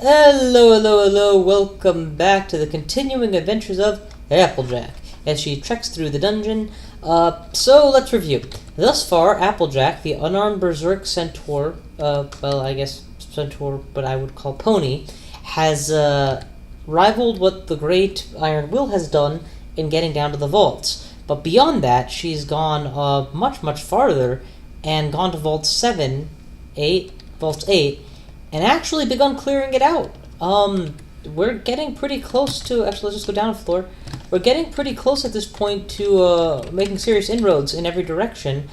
Hello, welcome back to the continuing adventures of Applejack, as she treks through the dungeon. So let's review. Thus far, Applejack, the unarmed berserk centaur, well, I guess centaur, but I would call pony, has, rivaled what the great Iron Will has done in getting down to the vaults. But beyond that, she's gone, much farther, and gone to Vault 8, and actually begun clearing it out. We're getting pretty close to... Actually, let's just go down a floor. We're getting pretty close at this point to making serious inroads in every direction.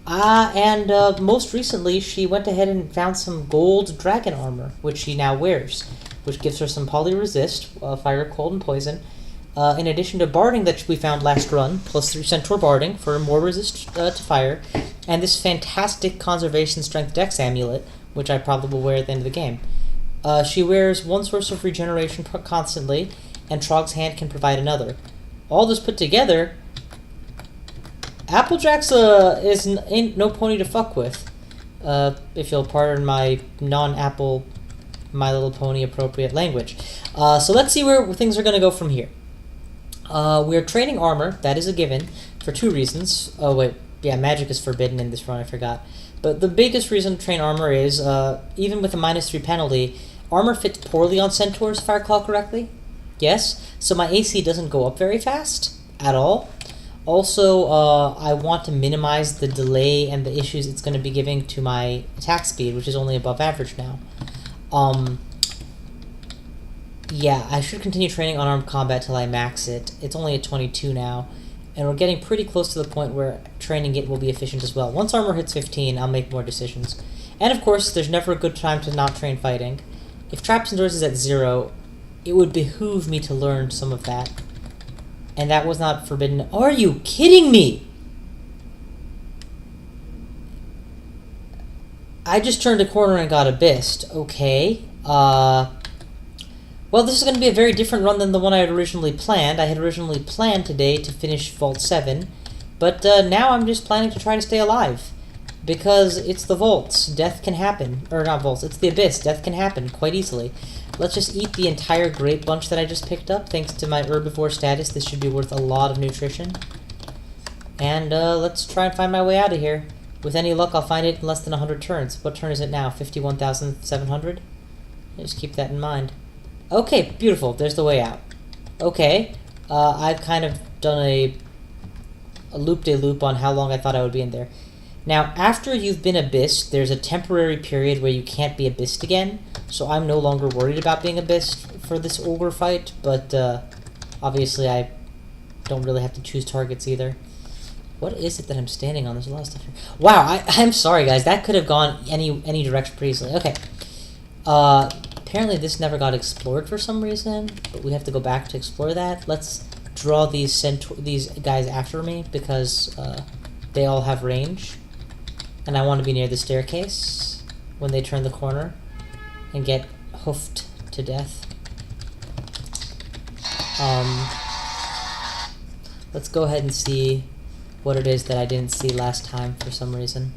And most recently, she went ahead and found some gold dragon armor, which she now wears, which gives her some poly-resist, fire, cold, and poison. In addition to barding that we found last run, plus 3 centaur barding for more resist to fire, and this fantastic conservation strength dex amulet, which I probably will wear at the end of the game. She wears 1 source of regeneration constantly, and Trog's hand can provide another. All this put together, Applejack's ain't no pony to fuck with. If you'll pardon my non-Apple, My Little Pony appropriate language. So let's see where things are going to go from here. We're training armor, that is a given, for 2 reasons. Oh wait, yeah, magic is forbidden in this run, I forgot. But the biggest reason to train armor is, even with a -3 penalty, armor fits poorly on centaurs, if I recall correctly. Yes, so my AC doesn't go up very fast, at all. Also, I want to minimize the delay and the issues it's going to be giving to my attack speed, which is only above average now. Yeah, I should continue training unarmed combat till I max it. It's only at 22 now. And we're getting pretty close to the point where training it will be efficient as well. Once armor hits 15, I'll make more decisions. And of course, there's never a good time to not train fighting. If traps and doors is at 0, it would behoove me to learn some of that. And that was not forbidden. Are you kidding me? I just turned a corner and got abyssed. Okay. Well, this is going to be a very different run than the one I had originally planned. I had originally planned today to finish Vault 7, but now I'm just planning to try to stay alive. Because it's the vaults. Death can happen. Or not vaults, it's the abyss. Death can happen quite easily. Let's just eat the entire grape bunch that I just picked up. Thanks to my herbivore status, this should be worth a lot of nutrition. And let's try and find my way out of here. With any luck, I'll find it in less than 100 turns. What turn is it now? 51,700? Just keep that in mind. Okay, beautiful. There's the way out. Okay, I've kind of done a loop-de-loop on how long I thought I would be in there. Now, after you've been abyssed, there's a temporary period where you can't be abyssed again, so I'm no longer worried about being abyssed for this ogre fight, but obviously I don't really have to choose targets either. What is it that I'm standing on? There's a lot of stuff here. Wow, I'm sorry, guys. That could have gone any direction pretty easily. Okay. Apparently this never got explored for some reason, but we have to go back to explore that. Let's draw these guys after me, because they all have range. And I want to be near the staircase when they turn the corner and get hoofed to death. Let's go ahead and see what it is that I didn't see last time for some reason.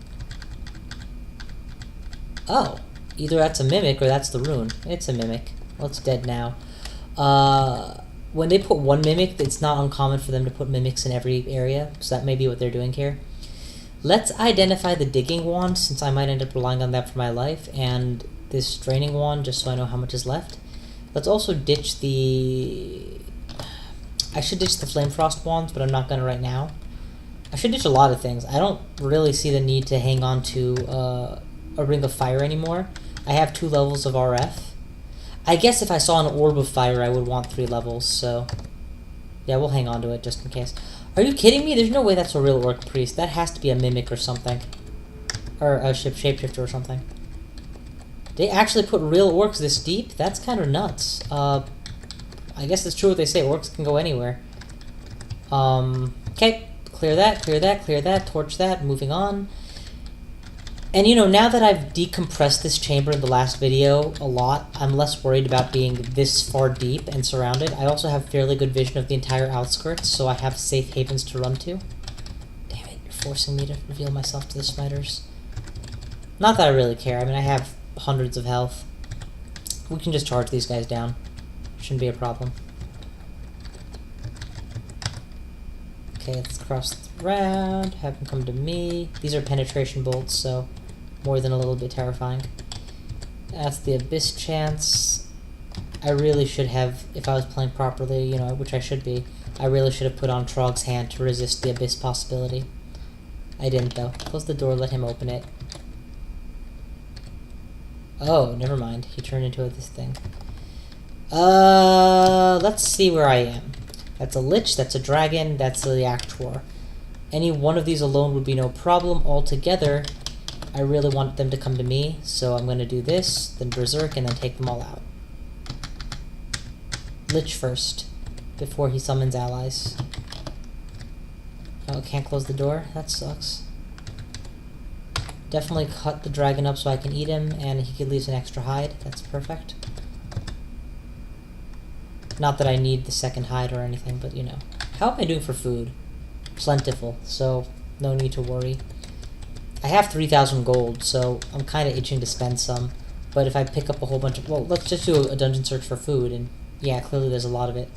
Oh. Either that's a mimic or that's the rune. It's a mimic. Well, it's dead now. When they put 1 mimic, it's not uncommon for them to put mimics in every area, so that may be what they're doing here. Let's identify the digging wand, since I might end up relying on that for my life, and this draining wand, just so I know how much is left. Let's also ditch the... I should ditch the flame frost wands, but I'm not going to right now. I should ditch a lot of things. I don't really see the need to hang on to a ring of fire anymore. I have 2 levels of RF. I guess if I saw an orb of fire, I would want 3 levels, so... yeah, we'll hang on to it just in case. Are you kidding me? There's no way that's a real orc priest. That has to be a mimic or something. Or a shapeshifter or something. They actually put real orcs this deep? That's kind of nuts. I guess it's true what they say. Orcs can go anywhere. Okay. Clear that, torch that, moving on. And you know, now that I've decompressed this chamber in the last video a lot, I'm less worried about being this far deep and surrounded. I also have fairly good vision of the entire outskirts, so I have safe havens to run to. Damn it, you're forcing me to reveal myself to the spiders. Not that I really care. I mean, I have hundreds of health. We can just charge these guys down. Shouldn't be a problem. Okay, let's cross around, have them come to me. These are penetration bolts, so more than a little bit terrifying. That's the Abyss chance. I really should have, if I was playing properly, you know, which I should be, I really should have put on Trog's hand to resist the Abyss possibility. I didn't, though. Close the door, let him open it. Oh, never mind. He turned into this thing. Let's see where I am. That's a Lich, that's a Dragon, that's the Actor. Any one of these alone would be no problem. Altogether, I really want them to come to me, so I'm going to do this, then Berserk, and then take them all out. Lich first, before he summons allies. Oh, can't close the door? That sucks. Definitely cut the dragon up so I can eat him, and he could leave an extra hide. That's perfect. Not that I need the second hide or anything, but you know. How am I doing for food? Plentiful, so no need to worry. I have 3,000 gold, so I'm kind of itching to spend some. But if I pick up a whole bunch of... Well, let's just do a dungeon search for food, and yeah, clearly there's a lot of it.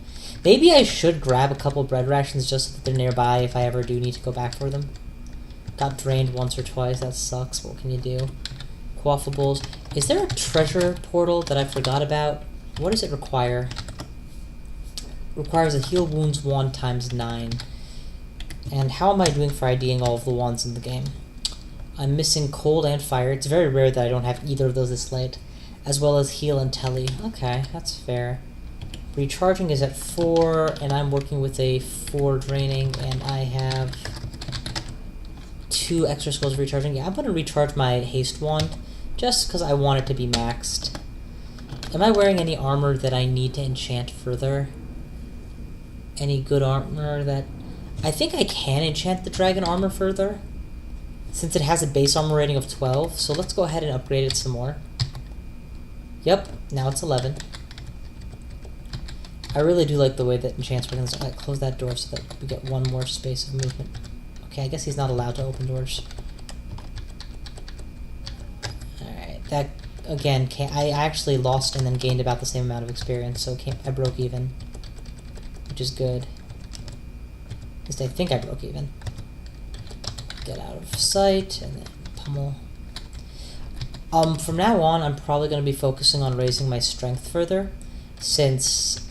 Maybe I should grab a couple bread rations just so that they're nearby if I ever do need to go back for them. Got drained once or twice, that sucks. What can you do? Quaffables. Is there a treasure portal that I forgot about? What does it require? Requires a heal wounds wand times 9. And how am I doing for IDing all of the wands in the game? I'm missing cold and fire. It's very rare that I don't have either of those this late. As well as heal and telly. Okay, that's fair. Recharging is at 4, and I'm working with a 4 draining, and I have 2 extra skulls of recharging. Yeah, I'm going to recharge my haste wand, just because I want it to be maxed. Am I wearing any armor that I need to enchant further? Any good armor that... I think I can enchant the dragon armor further, since it has a base armor rating of 12, so let's go ahead and upgrade it some more. Yep, now it's 11. I really do like the way that enchants work. Let's close that door so that we get one more space of movement. Okay, I guess he's not allowed to open doors. Alright, that, again, I actually lost and then gained about the same amount of experience, so I broke even. Which is good. At least I think I broke even. Get out of sight, and then pummel. From now on, I'm probably going to be focusing on raising my strength further, since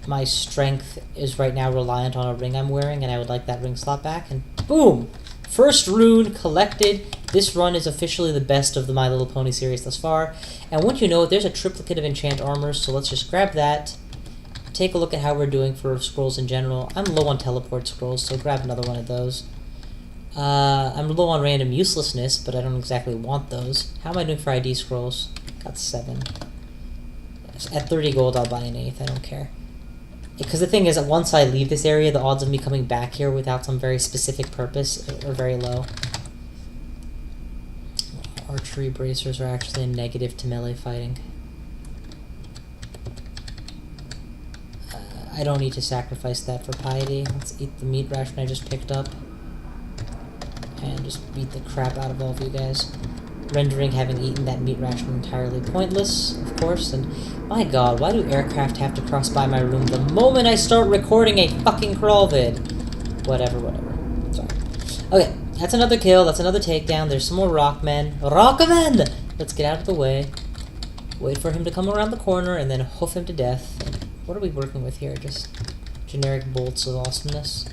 my strength is right now reliant on a ring I'm wearing, and I would like that ring slot back, and boom! First rune collected. This run is officially the best of the My Little Pony series thus far, and once you know it, there's a triplicate of enchant armors, so let's just grab that. Take a look at how we're doing for scrolls in general. I'm low on teleport scrolls, so grab another one of those. I'm low on random uselessness, but I don't exactly want those. How am I doing for ID scrolls? Got 7. At 30 gold, I'll buy an 8th. I don't care. Because the thing is that once I leave this area, the odds of me coming back here without some very specific purpose are very low. Archery bracers are actually a negative to melee fighting. I don't need to sacrifice that for piety. Let's eat the meat ration I just picked up. And just beat the crap out of all of you guys. Rendering having eaten that meat ration entirely pointless, of course. And my god, why do aircraft have to cross by my room the moment I start recording a fucking crawl vid? Whatever. Sorry. Okay, that's another kill. That's another takedown. There's some more rockmen. Rockmen! Let's get out of the way. Wait for him to come around the corner and then hoof him to death. And what are we working with here? Just generic bolts of awesomeness.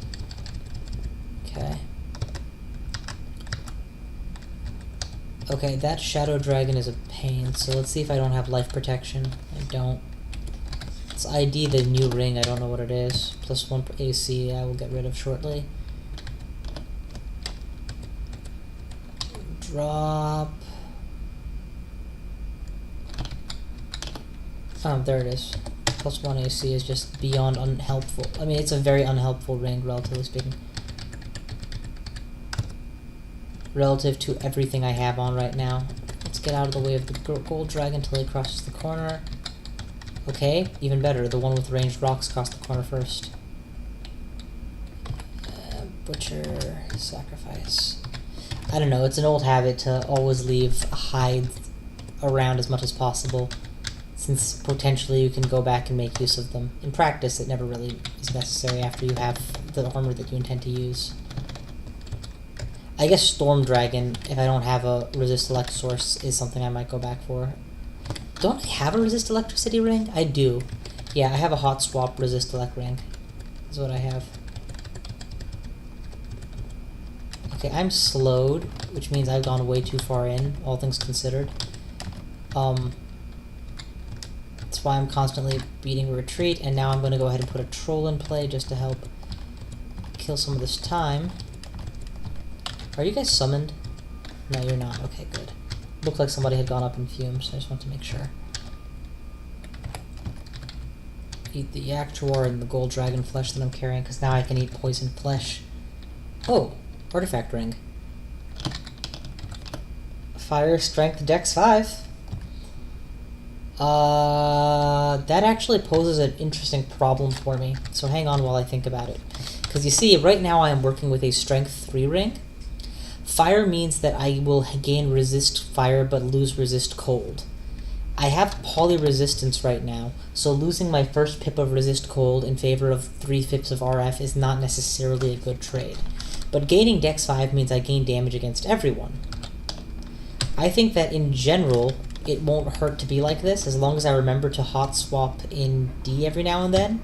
Okay. Okay, that shadow dragon is a pain, so let's see if I don't have life protection. I don't. Let's ID the new ring, I don't know what it is. Plus 1 AC I will get rid of shortly. Drop. Oh, there it is. Plus 1 AC is just beyond unhelpful. I mean, it's a very unhelpful ring, relatively speaking. Relative to everything I have on right now. Let's get out of the way of the gold dragon until he crosses the corner. Okay, even better. The one with ranged rocks crossed the corner first. Butcher, sacrifice. I don't know, it's an old habit to always leave a hide around as much as possible, since potentially you can go back and make use of them. In practice, it never really is necessary after you have the armor that you intend to use. I guess Storm Dragon, if I don't have a resist elect source, is something I might go back for. Don't I have a resist electricity ring? I do. Yeah, I have a hot swap resist elect ring. That's what I have. Okay, I'm slowed, which means I've gone way too far in, all things considered. That's why I'm constantly beating a retreat, and now I'm going to go ahead and put a troll in play just to help kill some of this time. Are you guys summoned? No, you're not. Okay, good. Looked like somebody had gone up in fumes, so I just want to make sure. Eat the Yaktuar and the gold dragon flesh that I'm carrying, because now I can eat poison flesh. Oh, artifact ring. Fire strength dex 5. That actually poses an interesting problem for me, so hang on while I think about it. Because you see, right now I am working with a strength 3 ring. Fire means that I will gain resist fire but lose resist cold. I have poly resistance right now, so losing my first pip of resist cold in favor of 3 pips of RF is not necessarily a good trade. But gaining dex 5 means I gain damage against everyone. I think that in general, it won't hurt to be like this, as long as I remember to hot swap in D every now and then.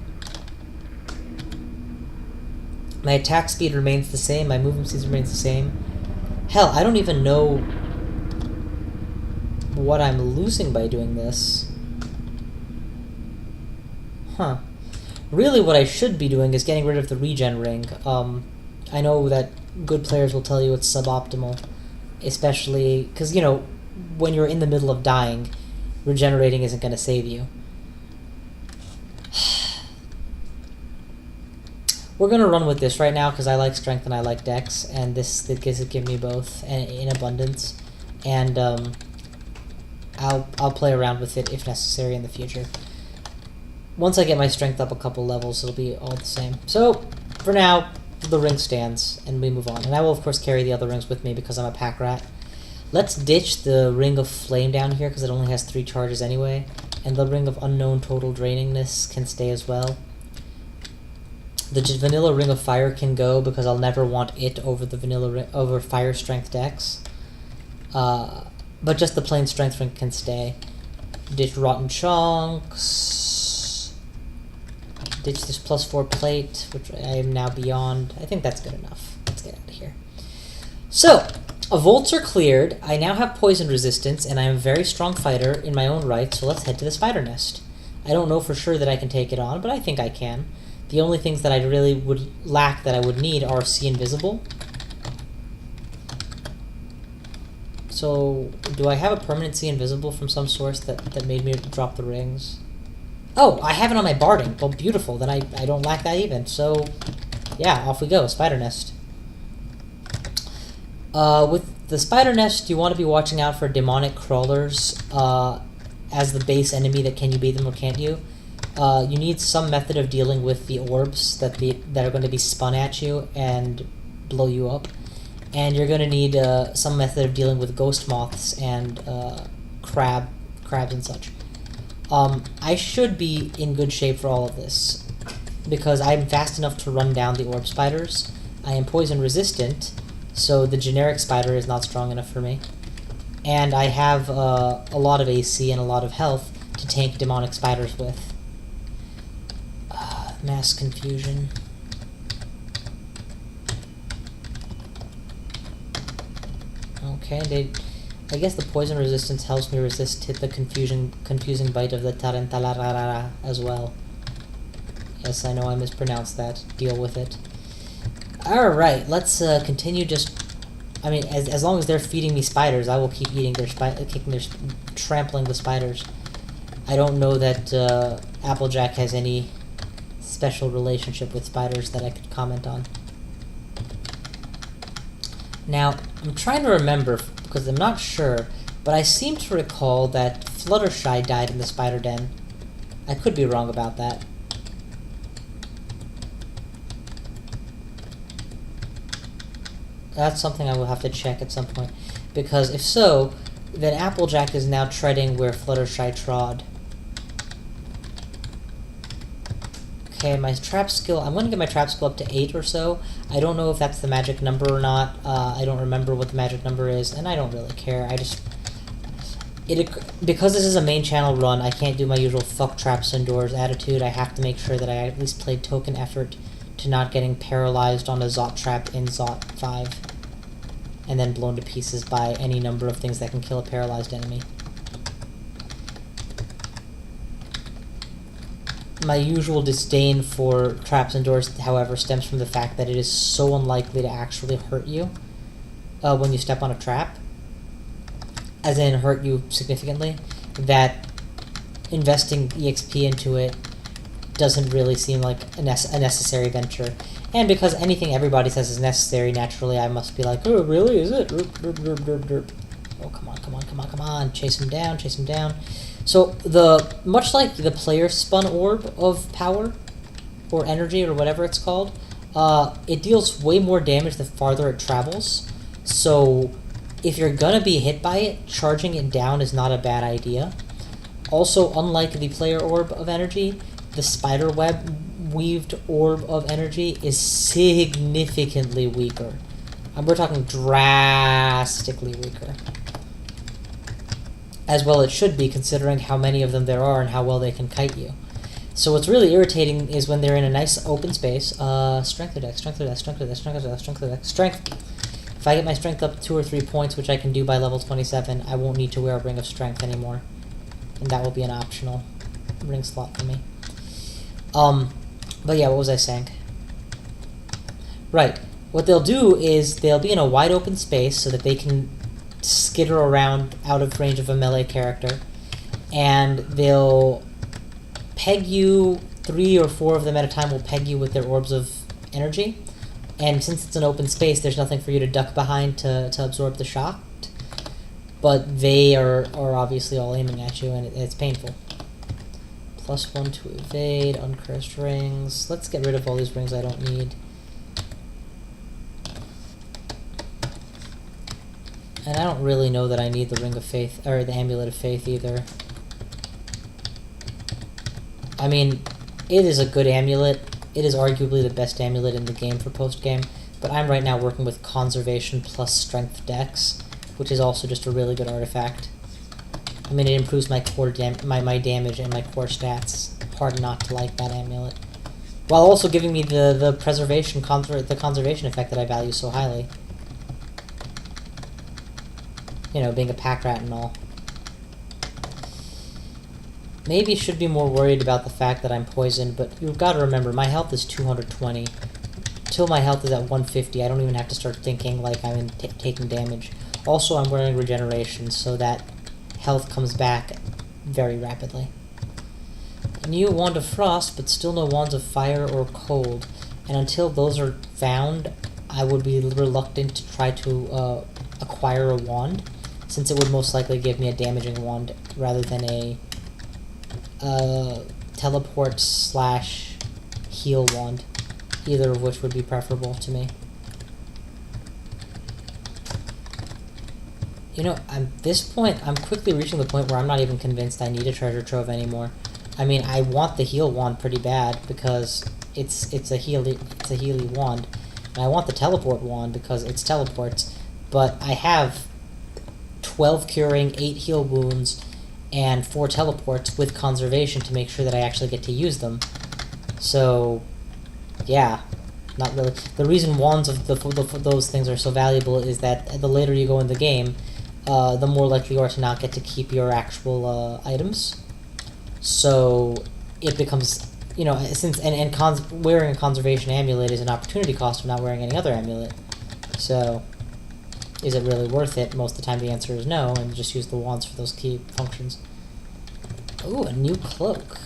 My attack speed remains the same, my movement speed remains the same. Hell, I don't even know what I'm losing by doing this. Huh. Really what I should be doing is getting rid of the regen ring. I know that good players will tell you it's suboptimal, especially because, you know, when you're in the middle of dying, regenerating isn't going to save you. We're going to run with this right now because I like strength and I like dex, and this give me both in abundance. And I'll play around with it if necessary in the future. Once I get my strength up a couple levels, it'll be all the same. So, for now, the ring stands, and we move on. And I will, of course, carry the other rings with me because I'm a pack rat. Let's ditch the Ring of Flame down here because it only has 3 charges anyway. And the Ring of Unknown Total Drainingness can stay as well. The vanilla Ring of Fire can go because I'll never want it over the over Fire Strength Dex. But just the plain Strength Ring can stay. Ditch Rotten Chunks. Ditch this +4 plate, which I am now beyond. I think that's good enough. Let's get out of here. So, Volts are cleared. I now have poison resistance, and I am a very strong fighter in my own right, so let's head to the spider nest. I don't know for sure that I can take it on, but I think I can. The only things that I really would lack that I would need are See Invisible. So, do I have a permanent See Invisible from some source that made me drop the rings? Oh, I have it on my Barding. Well, beautiful. Then I don't lack that even. So, yeah, off we go. Spider nest. With the spider nest, you want to be watching out for demonic crawlers as the base enemy that can you beat them or can't you. You need some method of dealing with the orbs that are going to be spun at you and blow you up. And you're going to need some method of dealing with ghost moths and crabs and such. I should be in good shape for all of this, because I'm fast enough to run down the orb spiders. I am poison resistant, so the generic spider is not strong enough for me. And I have a lot of AC and a lot of health to tank demonic spiders with. Mass confusion. Okay, I guess the poison resistance helps me resist the confusing bite of the Tarantalarara as well. Yes, I know I mispronounced that. Deal with it. Alright, let's continue just... I mean, as long as they're feeding me spiders, I will keep eating trampling the spiders. I don't know that Applejack has any special relationship with spiders that I could comment on. Now, I'm trying to remember, because I'm not sure, but I seem to recall that Fluttershy died in the spider den. I could be wrong about that. That's something I will have to check at some point, because if so, then Applejack is now treading where Fluttershy trod. Okay, my trap skill, I'm going to get my trap skill up to 8 or so. I don't know if that's the magic number or not. I don't remember what the magic number is, and I don't really care. Because this is a main channel run, I can't do my usual fuck traps indoors attitude. I have to make sure that I at least played token effort to not getting paralyzed on a Zot trap in Zot 5. And then blown to pieces by any number of things that can kill a paralyzed enemy. My usual disdain for traps indoors, however, stems from the fact that it is so unlikely to actually hurt you when you step on a trap, as in hurt you significantly, that investing EXP into it doesn't really seem like a necessary venture. And because anything everybody says is necessary, naturally I must be like, oh, really? Is it? Derp, derp, derp, derp, derp. Oh, come on, come on, come on, come on. Chase him down, chase him down. So, much like the player spun orb of power, or energy, or whatever it's called, it deals way more damage the farther it travels. So, if you're gonna be hit by it, charging it down is not a bad idea. Also, unlike the player orb of energy, the spider web weaved orb of energy is significantly weaker. We're talking drastically weaker. As well it should be, considering how many of them there are and how well they can kite you. So what's really irritating is when they're in a nice open space. Strength or dex, strength or dex, strength or dex, strength or dex, strength or dex, strength. If I get my strength up 2 or 3 points, which I can do by level 27, I won't need to wear a ring of strength anymore. And that will be an optional ring slot for me. But yeah, what was I saying? Right. What they'll do is they'll be in a wide open space so that they can skitter around out of range of a melee character, and they'll peg you. 3 or 4 of them at a time will peg you with their orbs of energy, and since it's an open space, there's nothing for you to duck behind to absorb the shock, but they are obviously all aiming at you, and it's painful. +1 to evade, uncursed rings. Let's get rid of all these rings I don't need. And I don't really know that I need the Ring of Faith, or the Amulet of Faith either. I mean, it is a good amulet. It is arguably the best amulet in the game for post-game, but I'm right now working with Conservation plus Strength Dex, which is also just a really good artifact. I mean, it improves my core my damage and my core stats. Hard not to like that amulet. While also giving me the preservation, the conservation effect that I value so highly. You know, being a pack rat and all. Maybe should be more worried about the fact that I'm poisoned, but you've got to remember, my health is 220. Till my health is at 150, I don't even have to start thinking like I'm taking damage. Also, I'm wearing regeneration, so that health comes back very rapidly. New Wand of Frost, but still no Wands of Fire or Cold. And until those are found, I would be reluctant to try to acquire a wand, since it would most likely give me a damaging wand rather than a teleport / heal wand, either of which would be preferable to me. You know, at this point, I'm quickly reaching the point where I'm not even convinced I need a treasure trove anymore. I mean, I want the heal wand pretty bad because it's a healy wand, and I want the teleport wand because it's teleports, but I have 12 curing, 8 heal wounds, and 4 teleports with conservation to make sure that I actually get to use them. So, yeah, not really. The reason wands of those things are so valuable is that the later you go in the game, the more likely you are to not get to keep your actual items. So it becomes, you know, since wearing a conservation amulet is an opportunity cost of not wearing any other amulet. So is it really worth it? Most of the time the answer is no, and just use the wands for those key functions. Ooh, a new cloak.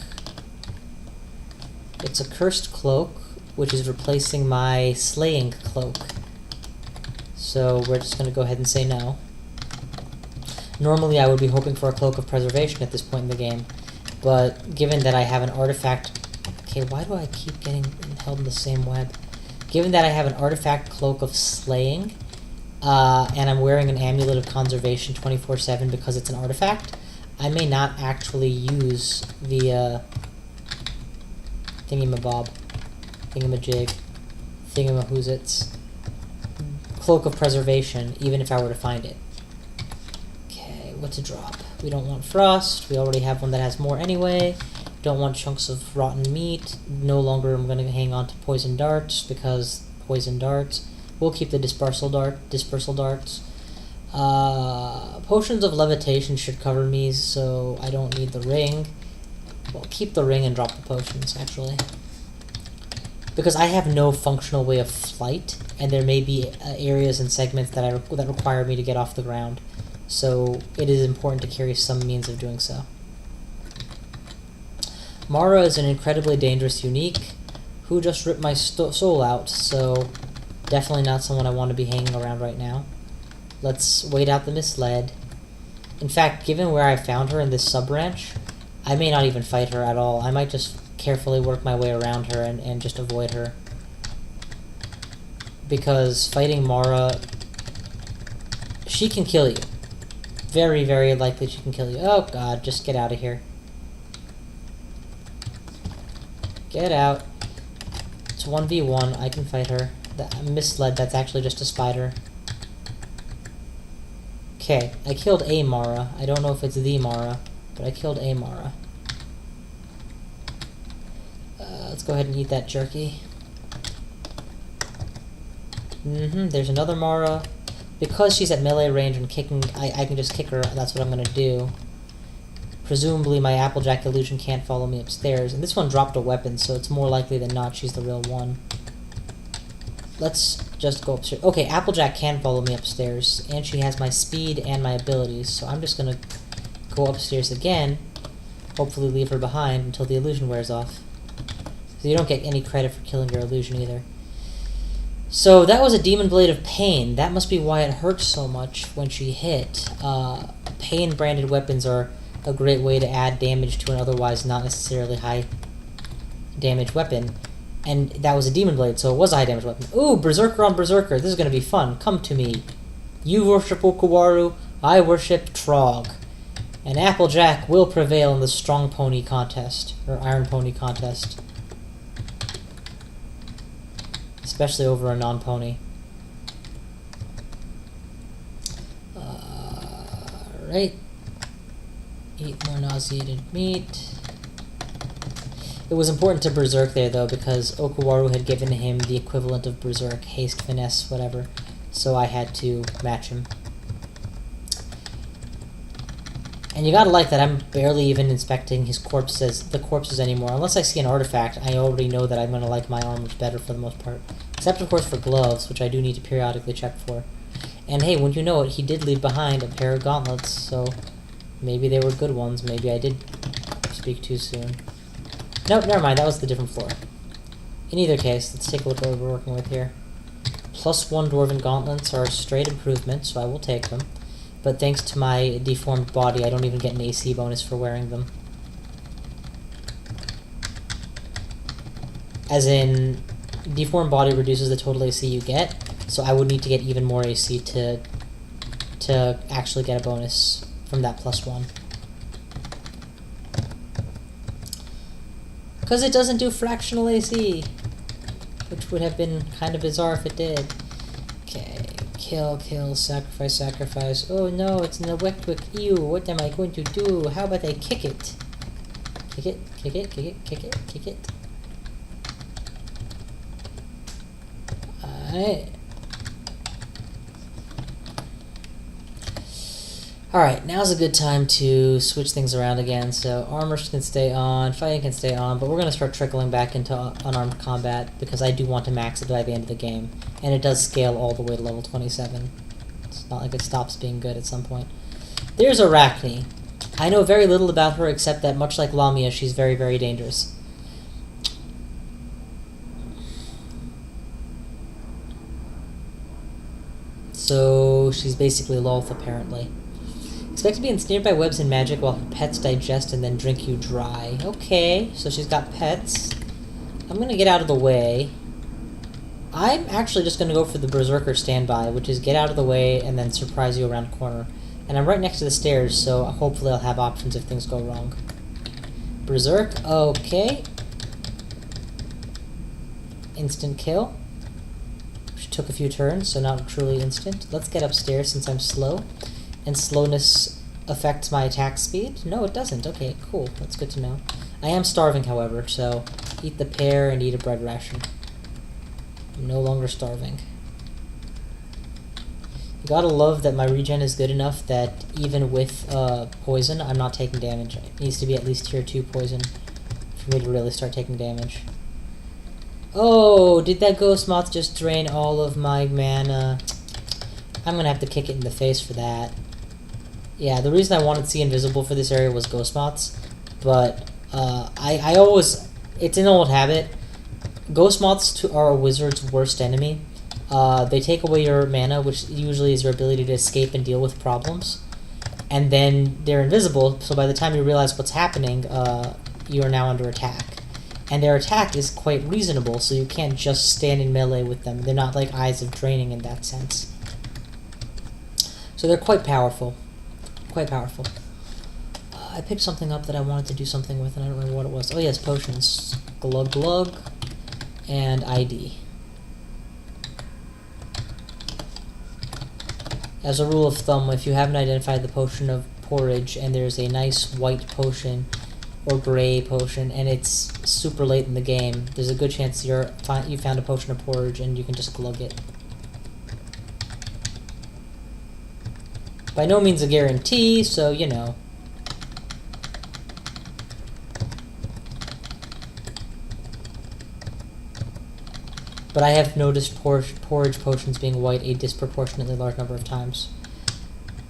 It's a cursed cloak, which is replacing my slaying cloak. So we're just going to go ahead and say no. Normally I would be hoping for a cloak of preservation at this point in the game, but given that I have an artifact... Okay, why do I keep getting held in the same web? Given that I have an artifact cloak of slaying, and I'm wearing an Amulet of Conservation 24/7 because it's an artifact, I may not actually use the thingamabob, thingamajig, thingamahoozits, Cloak of Preservation, even if I were to find it. Okay, what to drop? We don't want frost. We already have one that has more anyway. Don't want chunks of rotten meat. No longer am going to hang on to poison darts because poison darts. We'll keep the dispersal darts. Potions of levitation should cover me, so I don't need the ring. Well, keep the ring and drop the potions, actually. Because I have no functional way of flight, and there may be areas and segments that require me to get off the ground. So it is important to carry some means of doing so. Mara is an incredibly dangerous unique who just ripped my soul out, so definitely not someone I want to be hanging around right now. Let's wait out the misled. In fact, given where I found her in this sub-branch, I may not even fight her at all. I might just carefully work my way around her and just avoid her. Because fighting Mara, she can kill you. Very, very likely she can kill you. Oh god, just get out of here. Get out. It's 1v1, I can fight her. I'm misled, that's actually just a spider. Okay, I killed a Mara. I don't know if it's the Mara, but I killed a Mara. Let's go ahead and eat that jerky. There's another Mara. Because she's at melee range and kicking, I can just kick her, that's what I'm gonna do. Presumably my Applejack illusion can't follow me upstairs. And this one dropped a weapon, so it's more likely than not she's the real one. Let's just go upstairs. Okay, Applejack can follow me upstairs, and she has my speed and my abilities, so I'm just gonna go upstairs again, hopefully leave her behind until the illusion wears off. So you don't get any credit for killing your illusion either. So that was a Demon Blade of Pain. That must be why it hurt so much when she hit. Pain-branded weapons are a great way to add damage to an otherwise not necessarily high damage weapon. And that was a Demon Blade, so it was a high damage weapon. Ooh, Berserker on Berserker. This is going to be fun. Come to me. You worship Okuwaru, I worship Trog. And Applejack will prevail in the Strong Pony contest, or Iron Pony contest. Especially over a non-pony. Right. Eat more nauseated meat. It was important to Berserk there, though, because Okuwaru had given him the equivalent of Berserk, haste, finesse, whatever. So I had to match him. And you gotta like that I'm barely even inspecting his the corpses anymore. Unless I see an artifact, I already know that I'm gonna like my armors better for the most part. Except, of course, for gloves, which I do need to periodically check for. And hey, wouldn't you know it, he did leave behind a pair of gauntlets, so maybe they were good ones. Maybe I did speak too soon. Nope, never mind, that was the different floor. In either case, let's take a look at what we're working with here. +1 Dwarven gauntlets are a straight improvement, so I will take them. But thanks to my deformed body, I don't even get an AC bonus for wearing them. As in, deformed body reduces the total AC you get, so I would need to get even more AC to actually get a bonus from that +1. Because it doesn't do fractional AC, which would have been kind of bizarre if it did. Okay. Kill, kill, sacrifice, sacrifice. Oh no, it's an Electric. Ew, what am I going to do? How about I kick it? Kick it, kick it, kick it, kick it, kick it. Alright, now's a good time to switch things around again. So armor can stay on, fighting can stay on, but we're going to start trickling back into unarmed combat because I do want to max it by the end of the game. And it does scale all the way to level 27. It's not like it stops being good at some point. There's Arachne. I know very little about her except that, much like Lamia, she's very, very dangerous. So she's basically Lolth, apparently. Expect to be ensnared by webs and magic while her pets digest and then drink you dry. Okay, so she's got pets. I'm gonna get out of the way. I'm actually just going to go for the Berserker standby, which is get out of the way and then surprise you around a corner. And I'm right next to the stairs, so hopefully I'll have options if things go wrong. Berserk, okay. Instant kill. Which took a few turns, so not truly instant. Let's get upstairs since I'm slow. And slowness affects my attack speed? No, it doesn't. Okay, cool. That's good to know. I am starving, however, so eat the pear and eat a bread ration. I'm no longer starving. You gotta love that my regen is good enough that even with poison, I'm not taking damage. It needs to be at least tier 2 poison for me to really start taking damage. Oh, did that ghost moth just drain all of my mana? I'm gonna have to kick it in the face for that. Yeah, the reason I wanted to see invisible for this area was ghost moths, but I always, it's an old habit. Ghost moths are a wizard's worst enemy. They take away your mana, which usually is your ability to escape and deal with problems. And then they're invisible, so by the time you realize what's happening, you are now under attack. And their attack is quite reasonable, so you can't just stand in melee with them. They're not like Eyes of Draining in that sense. So they're quite powerful. Quite powerful. I picked something up that I wanted to do something with, and I don't remember what it was. Oh yes, potions. Glug glug. And ID. As a rule of thumb, if you haven't identified the potion of porridge and there's a nice white potion or gray potion and it's super late in the game, there's a good chance you found a potion of porridge and you can just glug it. By no means a guarantee, so you know. But I have noticed porridge potions being white a disproportionately large number of times.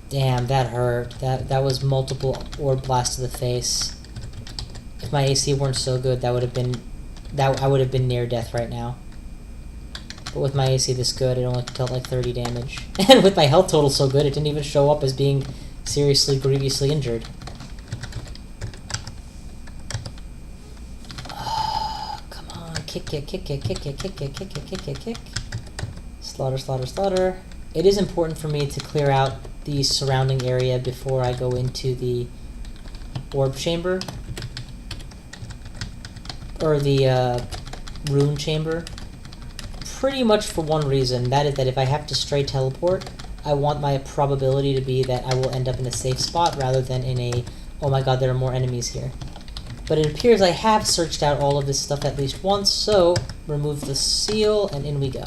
Damn, that hurt. That was multiple orb blasts to the face. If my AC weren't so good, that would have been I would have been near death right now. But with my AC this good, it only dealt like 30 damage. And with my health total so good, it didn't even show up as being seriously, grievously injured. Kick. Slaughter. It is important for me to clear out the surrounding area before I go into the orb chamber. Or the rune chamber. Pretty much for one reason. That is that if I have to stray teleport, I want my probability to be that I will end up in a safe spot rather than in a, oh my god, there are more enemies here. But it appears I have searched out all of this stuff at least once, so remove the seal, and in we go.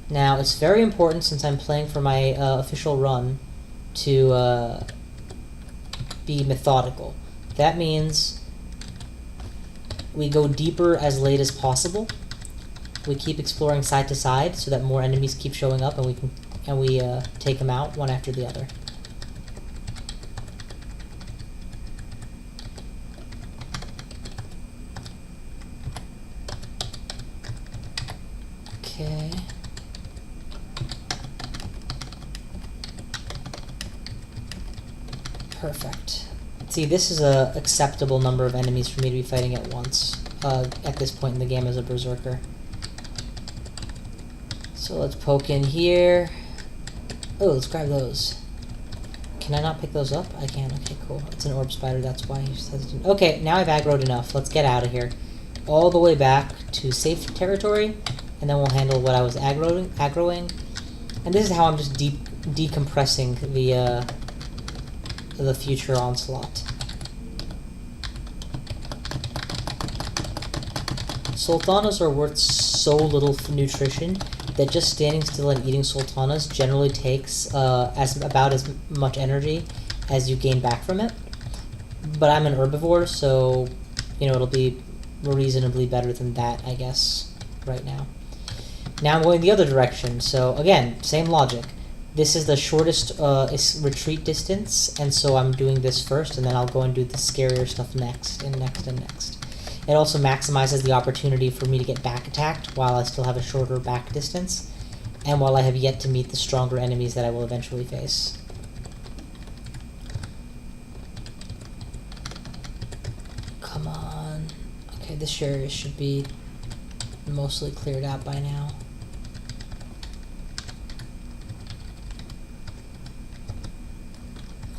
Now, it's very important, since I'm playing for my official run, to be methodical. That means we go deeper as late as possible. We keep exploring side to side, so that more enemies keep showing up, and we take them out one after the other. Okay. Perfect. See, this is a acceptable number of enemies for me to be fighting at once, at this point in the game as a berserker. So let's poke in here. Oh, let's grab those. Can I not pick those up? I can. Okay, cool. It's an orb spider, that's why he's hesitant. Okay, now I've aggroed enough. Let's get out of here. All the way back to safe territory, and then we'll handle what I was aggroing. And this is how I'm just decompressing the future onslaught. Sultanas are worth so little nutrition that just standing still and eating sultanas generally takes about as much energy as you gain back from it. But I'm an herbivore, so you know it'll be reasonably better than that, I guess, right now. Now I'm going the other direction, so again, same logic. This is the shortest retreat distance, and so I'm doing this first, and then I'll go and do the scarier stuff next, and next, and next. It also maximizes the opportunity for me to get back attacked while I still have a shorter back distance, and while I have yet to meet the stronger enemies that I will eventually face. Come on. Okay, this area should be mostly cleared out by now.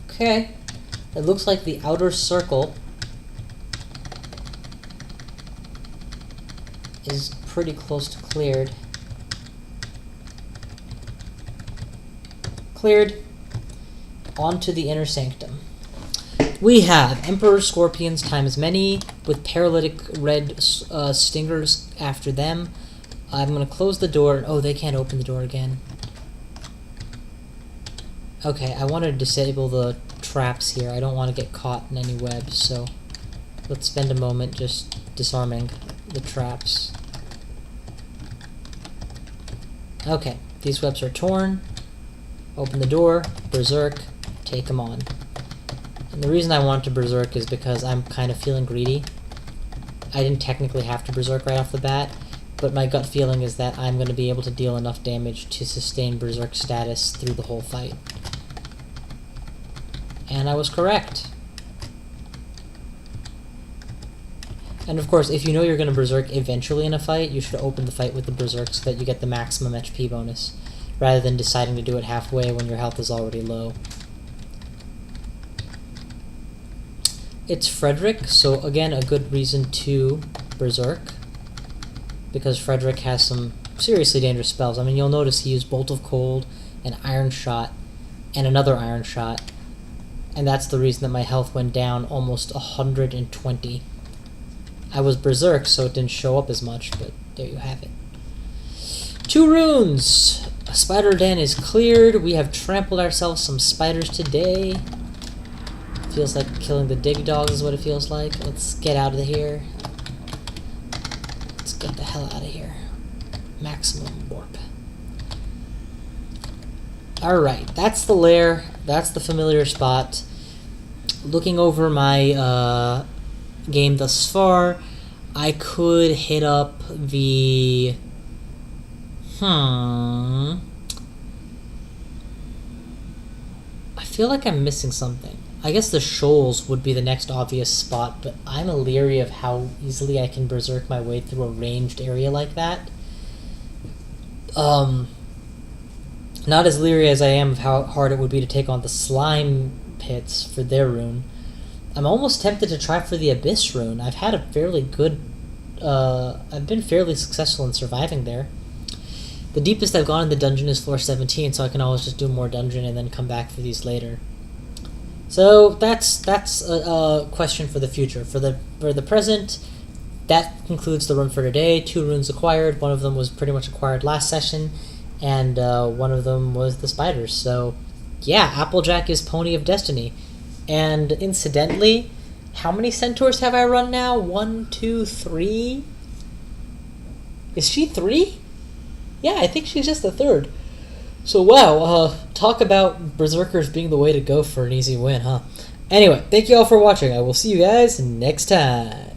Okay, it looks like the outer circle is pretty close to cleared. Cleared. Onto the inner sanctum. We have Emperor Scorpions times many with paralytic red stingers after them. I'm going to close the door. Oh, they can't open the door again. Okay, I want to disable the traps here. I don't want to get caught in any webs, so let's spend a moment just disarming the traps. Okay, these webs are torn. Open the door, berserk, take them on. And the reason I want to berserk is because I'm kind of feeling greedy. I didn't technically have to berserk right off the bat, but my gut feeling is that I'm going to be able to deal enough damage to sustain berserk status through the whole fight. And I was correct. And of course, if you know you're going to berserk eventually in a fight, you should open the fight with the berserk so that you get the maximum HP bonus, rather than deciding to do it halfway when your health is already low. It's Frederick, so again, a good reason to berserk, because Frederick has some seriously dangerous spells. I mean, you'll notice he used Bolt of Cold, and Iron Shot, and another Iron Shot, and that's the reason that my health went down almost 120. I was berserk, so it didn't show up as much, but there you have it. 2 runes! Spider Den is cleared. We have trampled ourselves some spiders today. Feels like killing the dig dogs is what it feels like. Let's get out of here. Let's get the hell out of here. Maximum warp. Alright, that's the lair. That's the familiar spot. Looking over my game thus far, I could hit up the... I feel like I'm missing something. I guess the shoals would be the next obvious spot, but I'm leery of how easily I can berserk my way through a ranged area like that. Not as leery as I am of how hard it would be to take on the slime pits for their rune. I'm almost tempted to try for the Abyss rune. I've had a fairly good... I've been fairly successful in surviving there. The deepest I've gone in the dungeon is floor 17, so I can always just do more dungeon and then come back for these later. So that's a question for the future. For the present, that concludes the run for today. 2 runes acquired. One of them was pretty much acquired last session, and one of them was the spiders. So yeah, Applejack is Pony of Destiny. And incidentally, how many centaurs have I run now? 1, 2, 3? Is she 3? Yeah, I think she's just the 3rd. So wow, talk about berserkers being the way to go for an easy win, huh? Anyway, thank you all for watching. I will see you guys next time.